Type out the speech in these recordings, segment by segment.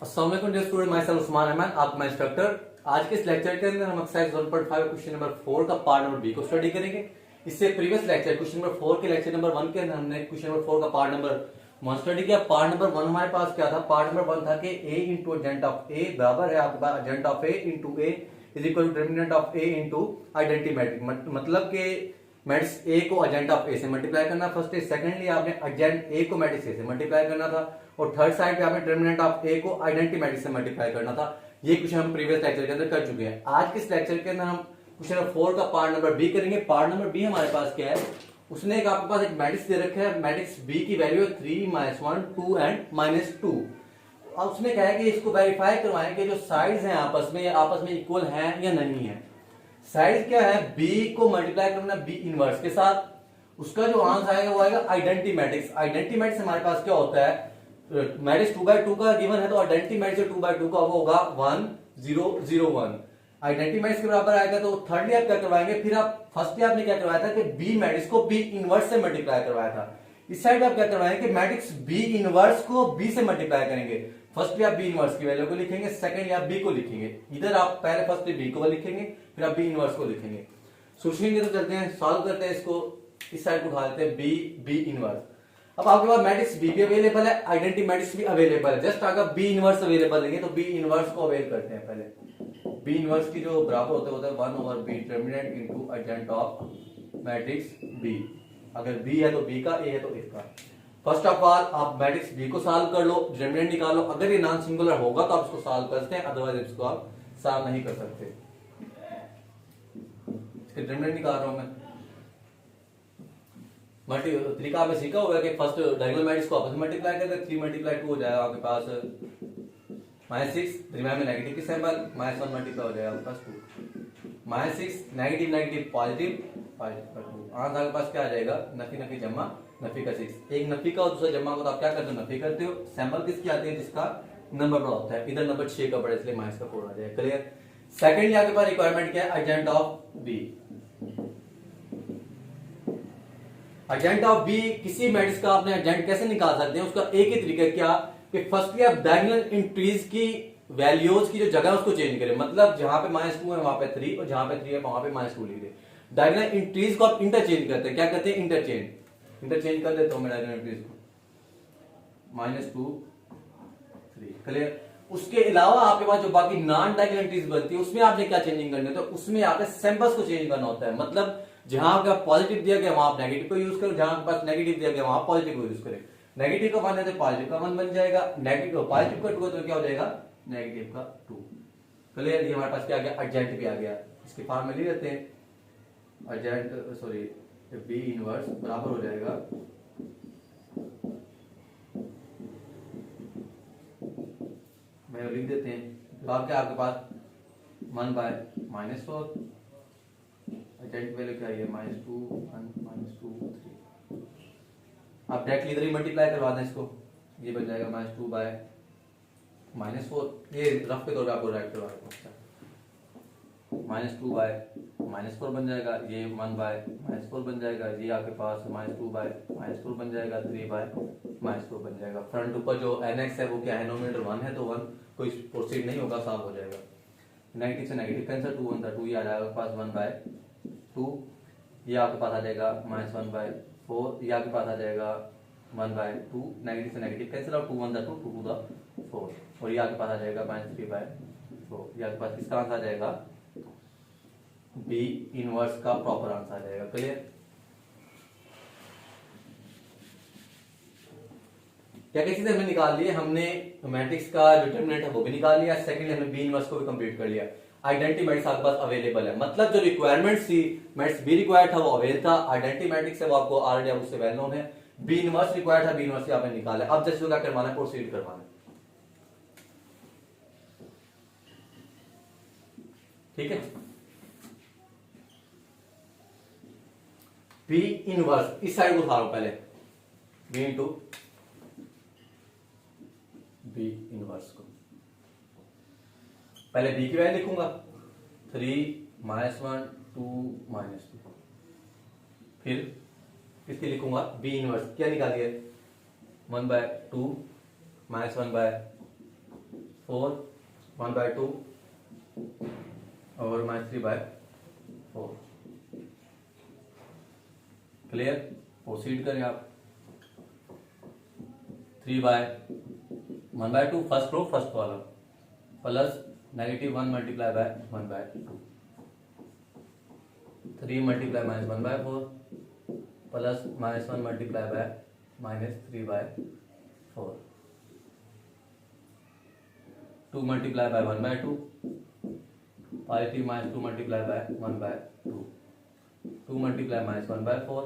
अस्सलाम वालेकुम dear student, myself Usman Ahmad, आपका इंस्ट्रक्टर। आज के इस लेक्चर के अंदर हम एक्सरसाइज 1.5 क्वेश्चन नंबर 4 का पार्ट नंबर बी को स्टडी करेंगे। इससे प्रीवियस लेक्चर क्वेश्चन नंबर 4 के लेक्चर नंबर 1 के अंदर हमने क्वेश्चन नंबर 4 का पार्ट नंबर 1 स्टडी किया। पार्ट नंबर 1 हमारे पास क्या था? पार्ट नंबर 1 था कि a into adjoint of a बराबर है आपके पास adjoint of a into a is equal to determinant of a into identity matrix. मतलब कि मैट्रिक्स ए को एजेंट ऑफ ए से मल्टीप्लाई करना फर्स्ट है। सेकंडली आपने एजेंट ए को मैट्रिक्स ए से मल्टीप्लाई करना था और थर्ड साइड पे आपने डिटरमिनेंट ऑफ ए को आइडेंटिटी मैट्रिक्स से मल्टीप्लाई करना था। ये क्वेश्चन हम प्रीवियस लेक्चर के अंदर कर चुके हैं। आज के इस लेक्चर के अंदर हम क्वेश्चन नंबर 4 का पार्ट नंबर बी करेंगे। पार्ट नंबर बी हमारे पास क्या है? उसने एक आपके पास एक मैट्रिक्स दे रखा है। मैट्रिक्स बी की वैल्यू है 3 -1 2 एंड -2। अब उसने कहा है कि इसको वेरीफाई करवाएं कि जो साइड्स हैं आपस में इक्वल हैं या नहीं है। साइड क्या है? बी को मल्टीप्लाई करना बी इनवर्स के साथ, उसका जो आंसर आएगा वो आएगा आइडेंटिटी मैट्रिक्स। आइडेंटिटी मैट्रिक्स हमारे पास क्या होता है? मैट्रिक्स 2/2 का गिवन है तो आइडेंटिटी मैट्रिक्स 2/2 का वो होगा 1 0 0 1। आइडेंटिटी मैट्रिक्स के बराबर आएगा तो थर्डली आप क्या करवाएंगे? फिर आप फर्स्टली आपने क्या करवाया था कि बी मैट्रिक्स को बी इनवर्स से मल्टीप्लाई करवाया था। इस साइड आप क्या करवाएंगे कि मैट्रिक्स बी इनवर्स को बी से मल्टीप्लाई करेंगे। फर्स्टली आप बी इनवर्स की वैल्यू को लिखेंगे, सेकंडली आप बी को लिखेंगे। इधर आप पहले फर्स्टली बी को लिखेंगे फिर आप बी इनवर्स को लिखेंगे। सोचेंगे तो चलते हैं सॉल्व करते हैं इसको। इस साइड को उठा लेते हैं बी इनवर्स। अब आपके पास मैट्रिक्स बी भी अवेलेबल है, आइडेंटिटी मैट्रिक्स भी अवेलेबल है। जस्ट अगर बी इनवर्स अवेलेबल नहीं है तो बी इनवर्स को अवेल करते हैं। पहले बी इनवर्स की जो बराबर होता है 1/b determinant into adjoint of matrix B. अगर बी है तो बी का, ए है तो ए का। फर्स्ट ऑफ ऑल आप मैट्रिक्स बी को सॉल्व कर लो, डिटरमिनेंट निकालो। अगर ये नॉन सिंगुलर होगा तो आप इसको सॉल्व कर सकते हैं, अदरवाइज इसको आप सॉल्व नहीं कर सकते। इसके डिटरमिनेंट निकाल रहा हूं मैं। तरीका आपने सीखा होगा कि फर्स्ट डायगोनल मैट्रिक्स को आपस में मल्टीप्लाई करके 3 × 2 हो जाएगा आपके पास -6। दरम्यान में नेगेटिव की सिंबल -1 मल्टीप्लाई हो जाएगा आपके पास 2 -6 नेगेटिव नेगेटिव पॉजिटिव पॉजिटिव का 2। आंसर आपके पास क्या आ जाएगा? नफी नफी जमा नफी का 6। एक नफी का और दूसरा जमा को तो आप क्या करते हो? नफी करते हो। सिंबल किसकी आती है? जिसका नंबर बड़ा होता है। इधर नंबर 6 का बड़ा इसलिए माइनस का 4 आ जाएगा। क्लियर? सेकंडली आपके पास रिक्वायरमेंट क्या है? Adjoint of B. Adjoint of B किसी मैट्रिक्स का आपने एजेंट कैसे निकाल सकते हैं? उसका एक ही तरीका क्या कि फर्स्टली आप डायगोनल एंट्रीज की वैल्यूज की जो जगह उसको चेंज करें। मतलब जहां पे -2 है वहां पे 3 और जहां पे 3 है वहां पे -2 लिख दे। डायगोनल एंट्रीज को आप इंटरचेंज करते हैं। क्या करते हैं? इंटरचेंज कर देता हूं मैं डायगोनल एंट्रीज को -2 3। क्लियर? उसके अलावा आपके पास जो बाकी नॉन डायगोनल एंट्रीज बनती है उसमें आपने क्या चेंजिंग करनी है? तो उसमें आपने सिंबल्स को चेंज करना होता है। मतलब जहां आपका पॉजिटिव दिया गया वहां आप नेगेटिव को यूज करो, जहां आपके पास नेगेटिव दिया गया वहां पॉजिटिव को यूज करें। नेगेटिव का 1 है तो पॉजिटिव का 1 बन जाएगा, नेगेटिव पॉजिटिव का 2 है तो क्या हो जाएगा? नेगेटिव का 2। क्लियर? ये हमारे पास क्या आ गया? एजेंट भी आ गया। इसके फॉर्म में ले लेते हैं। एजेंट सॉरी बी इनवर्स बराबर हो जाएगा मैं लिख देते हैं। जवाब क्या आपके पास? 1/-4। एजेंट वैल्यू क्या है? -2 1 -2 3। आप डायरेक्टली इधर ही मल्टीप्लाई करवा दें इसको। ये बन जाएगा -2/-4। ये रफ के तौर पे आपको राइट करवा देता हूं। -2/-4 बन जाएगा। ये 1/-4 बन जाएगा। ये आपके पास -2/-4 बन जाएगा। 3/-4 बन जाएगा। फ्रंट ऊपर जो nx है वो क्या है? डिनोमिनेटर 1 है तो 1 कोई प्रोसीड नहीं होगा, सॉल्व हो जाएगा। नेगेटिव से नेगेटिव कैंसिल, 2 1 2 ये आ जाएगा आपके पास 1/2। ये आपके पास आ जाएगा -1/4। ये आपके पास आ जाएगा 1/2। नेगेटिव से नेगेटिव कैंसिल और 2 1 2 2 2 4 और ये आपके पास आ जाएगा -3/4। ये आपके पास किसका आंसर आ जाएगा? बी इनवर्स का प्रॉपर आंसर आ जाएगा। क्लियर? क्या क्या चीजें हमने निकाल ली है? हमने मैट्रिक्स का डिटरमिनेंट है वो भी निकाल लिया। सेकंडली हमने बी इनवर्स को भी कंप्लीट कर लिया। आइडेंटिटी मैट्रिक्स आपके पास अवेलेबल है। मतलब जो रिक्वायरमेंट थी मैट्रिक्स बी रिक्वायर्ड था वो अवेल था। आइडेंटिटी मैट्रिक्स है वो आपको ऑलरेडी आप उससे वेल नोन है। बी इनवर्स रिक्वायर्ड था, बी इनवर्स से आपने निकाला। अब जैसे क्या करवाना है? प्रोसीड करवाना है। ठीक है? बी इनवर्स इस साइड को उठा लो पहले, बी इंटू बी इनवर्स को। पहले बी की वैल्यू लिखूंगा 3 -1 2 -2। फिर किसकी लिखूंगा? B inverse. क्या निकालिए? 1/2 -1/2 4 1/2 और -3/4। क्लियर? प्रोसीड करें आप। 3/1/2 first row first column plus -1 multiply by 1/2। 3 multiply -1/4 plus -1 multiply by -3/4। 2 multiply by 1/2 +3 -2 multiply by 1/2। 2 multiply -1/4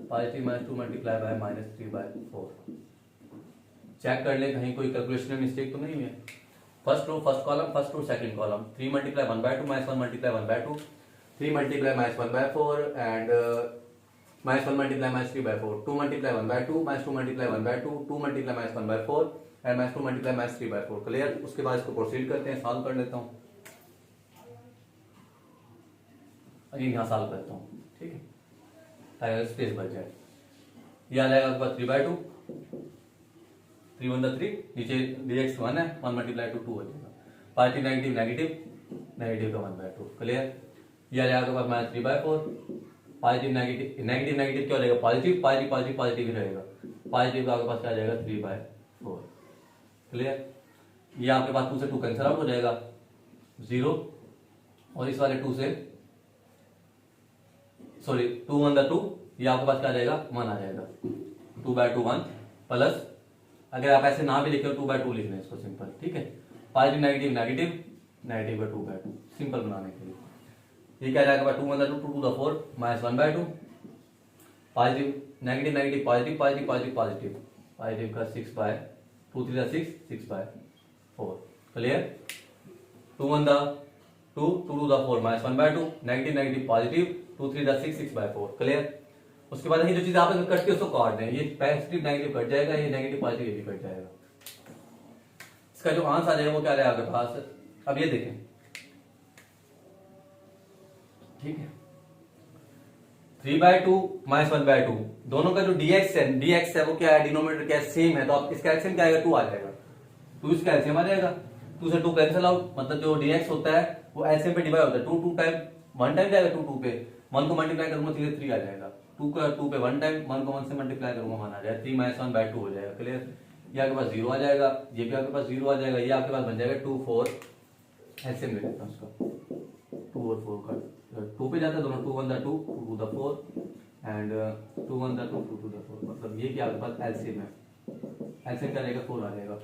+3 -2 multiply by -3/4। Check कर ले कहीं कोई कैलकुलेशन में मिस्टेक तो नहीं हुई है। First row first column, first row second column. 3 multiply 1/2 -1 multiply 1/2, 3 multiply -1/4 and -1 multiply -3/4। 2 multiply 1/2 -2 multiply 1/2, 2 multiply -1/4 and -2 multiply -3/4। Clear? उसके बाद इसको प्रोसीड करते हैं। सॉल्व कर लेता हूँ, अगेन यहाँ सॉल्व करता हूँ, ठीक है, ताकि स्पेस बच जाए। ये आ जाएगा आपके पास 3/2, 3 1 3, नीचे dx 1 है, 1 मल्टीप्लाई 2 2 हो जाएगा। पॉजिटिव नेगेटिव नेगेटिव नेगेटिव का 1/2। क्लियर? ये आ जाएगा आपके पास -3/4। पॉजिटिव नेगेटिव नेगेटिव नेगेटिव क्या हो जाएगा? पॉजिटिव पॉजिटिव पॉजिटिव पॉजिटिव ही रहेगा। पॉजिटिव का आपके पास क्या आ जाएगा? 3/4। क्लियर? ये आपके पास 2 से 2 कैंसिल आउट हो जाएगा, 0, और इस वाले 2 से सॉरी 2 1 2, ये आपके पास क्या आ जाएगा? 1 आ जाएगा। 2/2 1 प्लस, अगर आप ऐसे ना भी लिखे हो 2/2 लिखना है इसको सिंपल, ठीक है। पॉजिटिव नेगेटिव नेगेटिव नेगेटिव का 2/2 सिंपल बनाने के लिए ये क्या जाएगा? 2 1 2 2 4 -1/2, positive negative negative positive positive positive positive positive का 6/2 3 6 6/4। Clear? 2 1 2 2 4 -1/2, negative negative positive 2 3 6 6/4। Clear? उसके बाद ये जो चीज आप कटती है उसको काट दें, ये पॉजिटिव नेगेटिव कट जाएगा, ये नेगेटिव पॉजिटिव ये भी कट जाएगा। इसका जो आंसर आ जाएगा वो क्या रहेगा आपके पास? अब ये देखें, ठीक है, 3/2 -1/2, दोनों का जो dx है वो क्या है? डिनोमिनेटर क्या है? सेम है, तो आप इसका एलसीएम क्या आएगा? 2 आ जाएगा। 2 इसका एलसीएम आ जाएगा, 2 से 2 कैंसिल आउट, मतलब जो dx होता है वो एलसीएम पे डिवाइड होता है। 2 2 टाइम 1 टाइम जाएगा, 2 2 पे 1 को मल्टीप्लाई करूंगा सीधे 3 आ जाएगा। 2 का 2 पे 1 टाइम, 1 को 1 से मल्टीप्लाई करूंगा 1 आ जाएगा। 3 -1/2 हो जाएगा। क्लियर? ये आपके पास 0 आ जाएगा, ये भी आपके पास 0 आ जाएगा, ये आपके पास बन जाएगा 2 4। एलसीएम ले लेता हूं उसका, 2 और 4 का 2 पे जाता है दोनों, 2 1 2 2 2 4 एंड 2 1 2 2 2 4, मतलब ये क्या आपके पास एलसीएम है। एलसीएम क्या रहेगा? 4 आ जाएगा।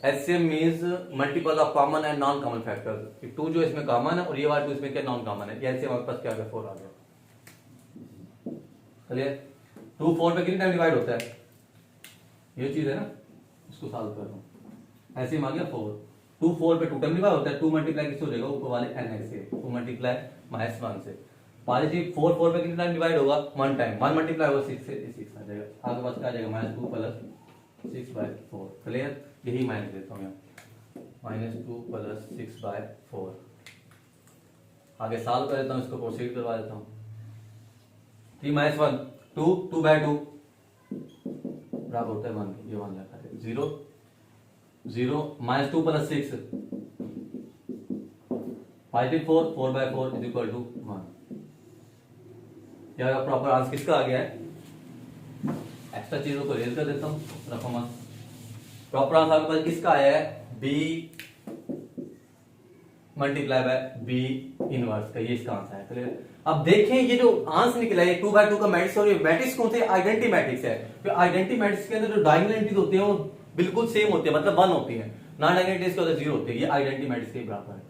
LCM means multiple of common and non common factor. 2 जो इसमें कॉमन है और ये वाला 2 इसमें क्या नॉन कॉमन है। एलसीएम आपके पास क्या आ गया? 4 आ गया। क्लियर? 2 4 पे कितने टाइम डिवाइड होता है? ये चीज है ना, इसको सॉल्व कर रहा हूं। एलसीएम आ गया 4। 2 4 पे 2 टाइम डिवाइड होता है, 2 मल्टीप्लाई किससे हो जाएगा? ऊपर वाले n से, 2 मल्टीप्लाई -1 से। पॉजिटिव 4 4 पे कितने टाइम डिवाइड होगा? 1 टाइम, 1 मल्टीप्लाई होगा 6 से, 6 आ जाएगा। आपके पास क्या आ जाएगा? -2 + 6/4। क्लियर? यही माइनस देता हूं यहाँ, -2 + 6/4। आगे सॉल्व कर देता हूं, इसको प्रोसीड करवा देता हूं। 3 -1 2 2/2 बराबर होता है 1, ये 1 लगा दे। 0 0 -2 + 6 +4 4/4 = 1। क्या प्रॉपर आंसर किसका आ गया है? एक्स्ट्रा चीजों को रेज कर देता हूं, रखो मत। प्रॉपर आंसर आपके पास किसका आया है? b multiply by b inverse का, ये इसका आंसर है। क्लियर? अब देखें ये जो आंसर निकला है 2/2 का मैट्रिक्स, और ये मैट्रिक्स कौन से? आइडेंटिटी मैट्रिक्स है। तो आइडेंटिटी मैट्रिक्स के अंदर जो डायगोनल एंट्रीज होती हैं वो बिल्कुल सेम होती है, मतलब 1 होती है। नॉन डायगोनल एंट्रीज के अंदर 0 होती है। ये आइडेंटिटी मैट्रिक्स के बराबर है।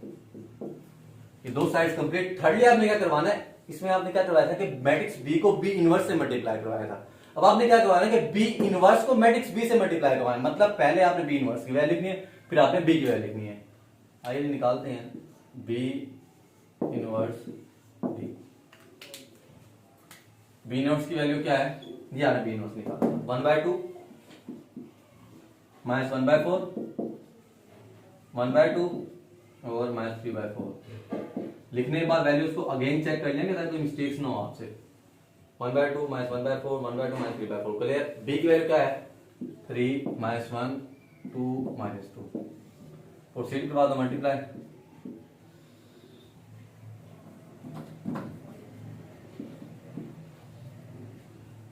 ये दो साइड्स कंप्लीट। थर्डली आपने क्या करवाना है? इसमें आपने क्या करवाया था कि मैट्रिक्स b को b इनवर्स से मल्टीप्लाई करवाया था। अब आपने क्या करवाना है कि b इनवर्स को मैट्रिक्स b से मल्टीप्लाई करवाना है। मतलब पहले आपने b इनवर्स की वैल्यू लिखनी है, फिर आपने b की वैल्यू लिखनी है। आइए निकालते हैं b inverse b। b inverse की वैल्यू क्या है? ये आपने b इनवर्स निकाला 1/2 -1/4 1/2 और -3/4। लिखने के बाद वैल्यूज को अगेन चेक कर लेंगे ताकि कोई मिस्टेक्स ना हो आपसे। 1/2 -1/4 1/2 -3/4। क्लियर? b की वैल्यू क्या है? 3 -1 2 -2। प्रोसीड करवा दो मल्टीप्लाई।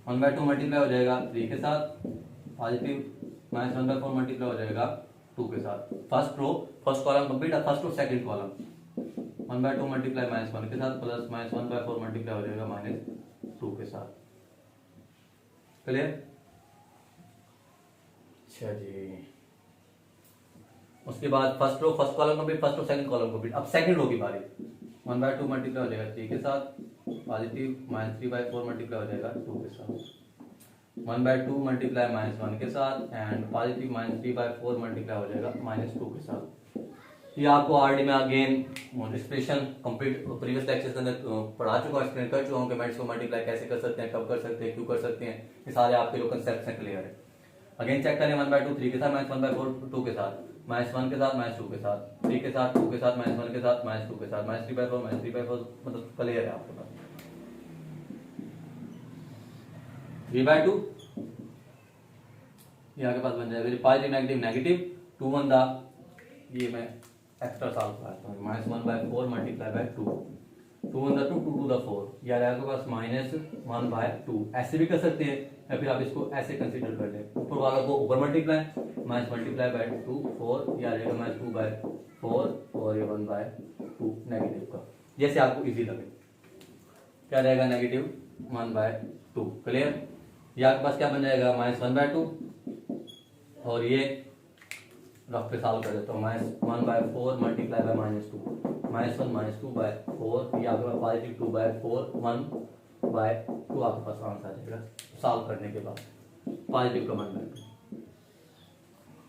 1/2 मल्टीप्लाई हो जाएगा 3 के साथ, पॉजिटिव माइनस 1/4 मल्टीप्लाई हो जाएगा 2 के साथ। First row first column complete है, first row second column. 1/2 multiply -1 के साथ प्लस माइनस 1/4 मल्टीप्लाई हो जाएगा -2 के साथ। क्लियर? अच्छा जी, उसके बाद first row first column complete, first row second column complete. अब सेकंड रो की बारी। 1/2 मल्टीप्लाई हो जाएगा 3 के साथ, पॉजिटिव -3/4 मल्टीप्लाई हो जाएगा 2 के साथ। 1/2 मल्टीप्लाई -1 के साथ एंड पॉजिटिव -3/4 मल्टीप्लाई हो जाएगा -2 के साथ। ये आपको आरडी में again expression complete previous lecture के अंदर पढ़ा चुका हूँ, एक्सप्लेन कर चुका हूँ कि मैट्रिक्स को मल्टीप्लाई कैसे कर सकते हैं, कब कर सकते हैं, क्यों कर सकते हैं। ये सारे आपके जो कंसेप्ट हैं क्लियर है। अगेन चेक करें 1/2 3 के साथ, -1/4 2 के साथ, -1 के साथ -2 के साथ, 3 के साथ 2 के साथ, -1 के साथ -2 के साथ, -3/4 -3/4, मतलब क्लियर है आपके पास। 3/2 ये आपके पास बन जाएगा पॉजिटिव नेगेटिव नेगेटिव 2 1 दा, ये मैं एक्स्ट्रा सॉल्व करता हूँ। -1/4 मल्टीप्लाई बाय 2, 2 1 दा 2, 2 2 दा 4, या आपके पास -1/2। ऐसे भी कर सकते हैं या फिर आप इसको ऐसे कंसीडर कर लें, ऊपर वाला को ऊपर मल्टीप्लाई मल्टीप्लाई बाय 2 4, या रहेगा -2/4 और ये 1/2 नेगेटिव का, जैसे आपको इजी लगे। क्या रहेगा -1/2। क्लियर? या आपके पास क्या बन जाएगा -1/2, और ये रफ पे सॉल्व कर देता हूँ। -1/4 मल्टीप्लाई बाय -2, -1 -2/4, ये आपके पास पॉजिटिव 2/4 1/2 आपके पास आंसर आ जाएगा सॉल्व करने के बाद, पॉजिटिव का 1/2।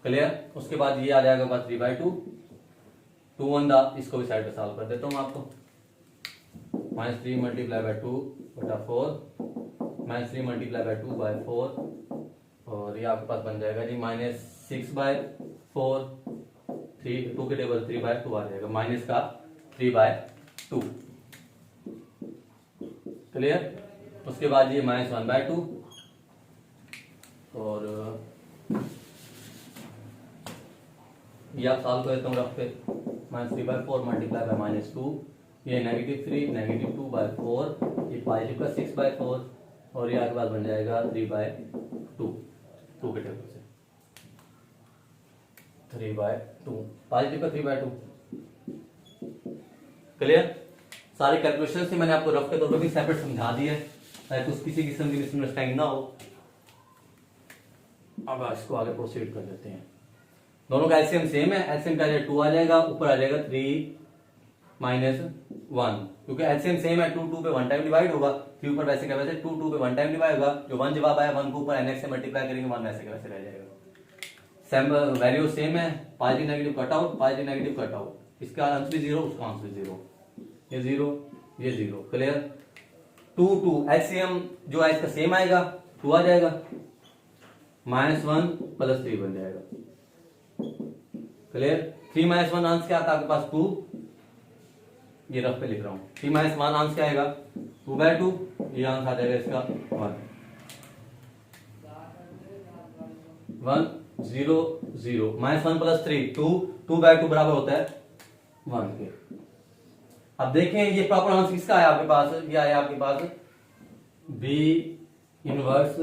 क्लियर? उसके बाद ये आ जाएगा बस 3/2, 2 1 दा, इसको भी साइड पे सॉल्व कर देता हूँ आपको। -3 मल्टीप्लाई बाय 2/4, -3 मल्टीप्लाई बाय 2/4, और ये आपके पास बन जाएगा जी -6/4, 2 के टेबल 3/2 आ जाएगा, माइनस का 3/2। क्लियर? उसके बाद ये -1/2, और ये आप सॉल्व कर देता हूँ रफ पे। -3/4 मल्टीप्लाई बाय -2, ये -3 -2/4, ये पॉजिटिव का 6/4, और ये आपके पास बन जाएगा 3/2, 2 के टेबल से 3/2, पॉजिटिव का 3/2। क्लियर? सारी कैलकुलेशन से मैंने आपको रफ के तौर पर भी सेपरेट समझा दिया है, ताकि कुछ किसी किस्म की मिसअंडरस्टैंडिंग ना हो। अब इसको आगे प्रोसीड कर देते हैं। दोनों का एलसीएम सेम है, एलसीएम क्या 2 आ जाएगा, ऊपर आ जाएगा 3 - 1, क्योंकि एलसीएम सेम है। 2 2 पे 1 टाइम डिवाइड होगा, 3 ऊपर वैसे का वैसे 2 2 पे 1 टाइम डिवाइड होगा, जो 1 जवाब आया 1 को ऊपर nx से मल्टीप्लाई करेंगे, 1 वैसे का वैसे रह जाएगा। सेम वैल्यू सेम है, positive negative cut out, positive negative cut out, इसका आंसर भी 0, उसका आंसर भी 0, ये 0 ये 0। क्लियर? 2 2 एलसीएम जो है इसका सेम आएगा, 2 आ जाएगा, -1 + 3 बन जाएगा। क्लियर? 3 - 1 आंसर क्या आता है आपके पास 2, ये रफ पे लिख रहा हूं। 3 - 1 आंसर क्या आएगा 2/2, ये आंसर आ जाएगा इसका 1 1 0 0, -1 + 3 2, 2/2 बराबर होता है 1 के। अब देखें ये प्रॉपर आंसर किसका आया आपके पास, ये आया आपके पास B इनवर्स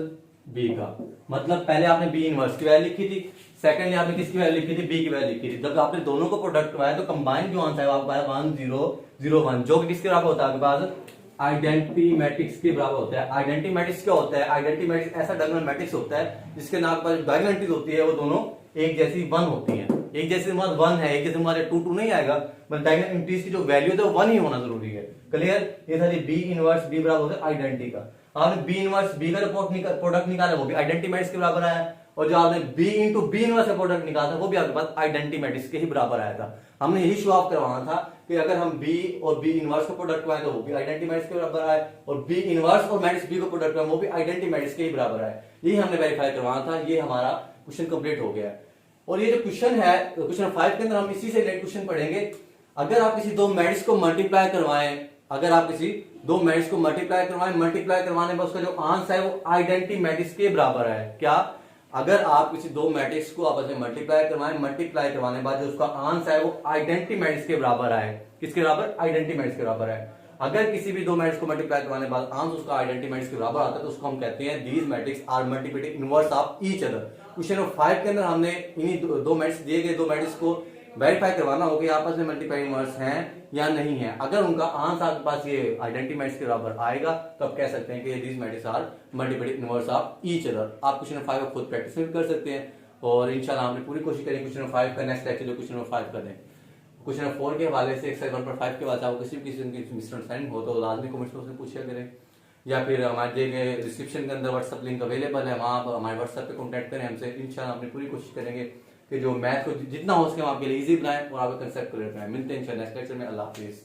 B का। मतलब पहले आपने B इनवर्स की वैल्यू लिखी थी, सेकंडली आपने किसकी वैल्यू लिखी थी, B की वैल्यू लिखी थी। जब आपने दोनों को प्रोडक्ट करवाया तो कंबाइन जो आंसर है आपको आया 1 0 0 1, जो कि किसके बराबर होता है आपके पास आइडेंटिटी मैट्रिक्स के बराबर होता है। आइडेंटिटी मैट्रिक्स क्या होता है? आइडेंटिटी मैट्रिक्स ऐसा डायगोनल मैट्रिक्स होता है जिसके नाम पर डायगोनल एंट्रीज होती है वो दोनों एक जैसी 1 होती है। एक जैसे हमारा 1 है, एक जैसे हमारे 2 2 नहीं आएगा, बट डायगोनल एंट्रीज की जो वैल्यू है वो 1 ही होना जरूरी है। क्लियर? ये था B इनवर्स B बराबर होता है आइडेंटिटी का। आपने B इनवर्स B का प्रोडक्ट निकाला, वो भी आइडेंटिटी मैट्रिक्स के बराबर आया, और जो आपने B इंटू B इनवर्स का प्रोडक्ट निकाला था वो भी आपके पास आइडेंटिटी मैट्रिक्स के ही बराबर आया था। हमने यही शो ऑफ करवाना था कि अगर हम B और B इनवर्स का प्रोडक्ट करवाएं तो वो भी आइडेंटिटी मैट्रिक्स के बराबर आए, और B इनवर्स और मैट्रिक्स B का प्रोडक्ट करवाएं वो भी आइडेंटिटी मैट्रिक्स के ही बराबर आए। यही हमने वेरीफाई करवाना था। ये हमारा क्वेश्चन कंप्लीट हो गया है। और ये जो क्वेश्चन है क्वेश्चन 5 के अंदर हम इसी से रिलेटेड क्वेश्चन पढ़ेंगे। अगर आप किसी दो मैट्रिक्स को मल्टीप्लाई करवाएं, अगर आप किसी दो मैट्रिक्स को मल्टीप्लाई करवाएं, मल्टीप्लाई करवाने पर उसका जो आंसर है वो आइडेंटिटी मैट्रिक्स के बराबर है। क्या? अगर आप किसी दो मैट्रिक्स को आपस में मल्टीप्लाई करवाएं, मल्टीप्लाई करवाने के बाद जो उसका आंसर है वो आइडेंटिटी मैट्रिक्स के बराबर आए, किसके बराबर? आइडेंटिटी मैट्रिक्स के बराबर है। अगर किसी भी दो मैट्रिक्स को मल्टीप्लाई करवाने के बाद आंसर उसका आइडेंटिटी मैट्रिक्स के बराबर आता है तो उसको हम कहते हैं these matrix are multiplicative inverse of each other. Question number 5 के अंदर हमने इन्हीं दो मैट्रिक्स दिए गए दो मैट्रिक्स को वेरीफाई करवाना होगा कि आपस में मल्टीप्लाई इनवर्स हैं या नहीं है। अगर उनका आंसर आपके पास ये आइडेंटिटी मैट्रिक्स के बराबर आएगा तो आप कह सकते हैं कि these matrix are multiplicative inverse of each other. आप क्वेश्चन नंबर 5 को खुद प्रैक्टिस भी कर सकते हैं और इंशाल्लाह हमने पूरी कोशिश करें क्वेश्चन नंबर 5 का नेक्स्ट लेक्चर जो क्वेश्चन नंबर 5 कर दें। क्वेश्चन नंबर 4 के हवाले से एक्सरसाइज 1.5 के बाद आपको किसी भी किस्म की मिसअंडरस्टैंडिंग हो तो लाजमी कमेंट्स में पूछा करें या फिर हमारे दिए गए डिस्क्रिप्शन के अंदर व्हाट्सएप लिंक अवेलेबल है, वहां आप हमारे व्हाट्सएप पे कॉन्टैक्ट करें हमसे। इंशाल्लाह अपनी पूरी कोशिश करेंगे कि जो मैथ को जितना हो सके हम आपके लिए इजी बनाएं और आपका कंसेप्ट क्लियर कराएं। मिलते हैं इंशाल्लाह नेक्स्ट लेक्चर में। अल्लाह हाफिज।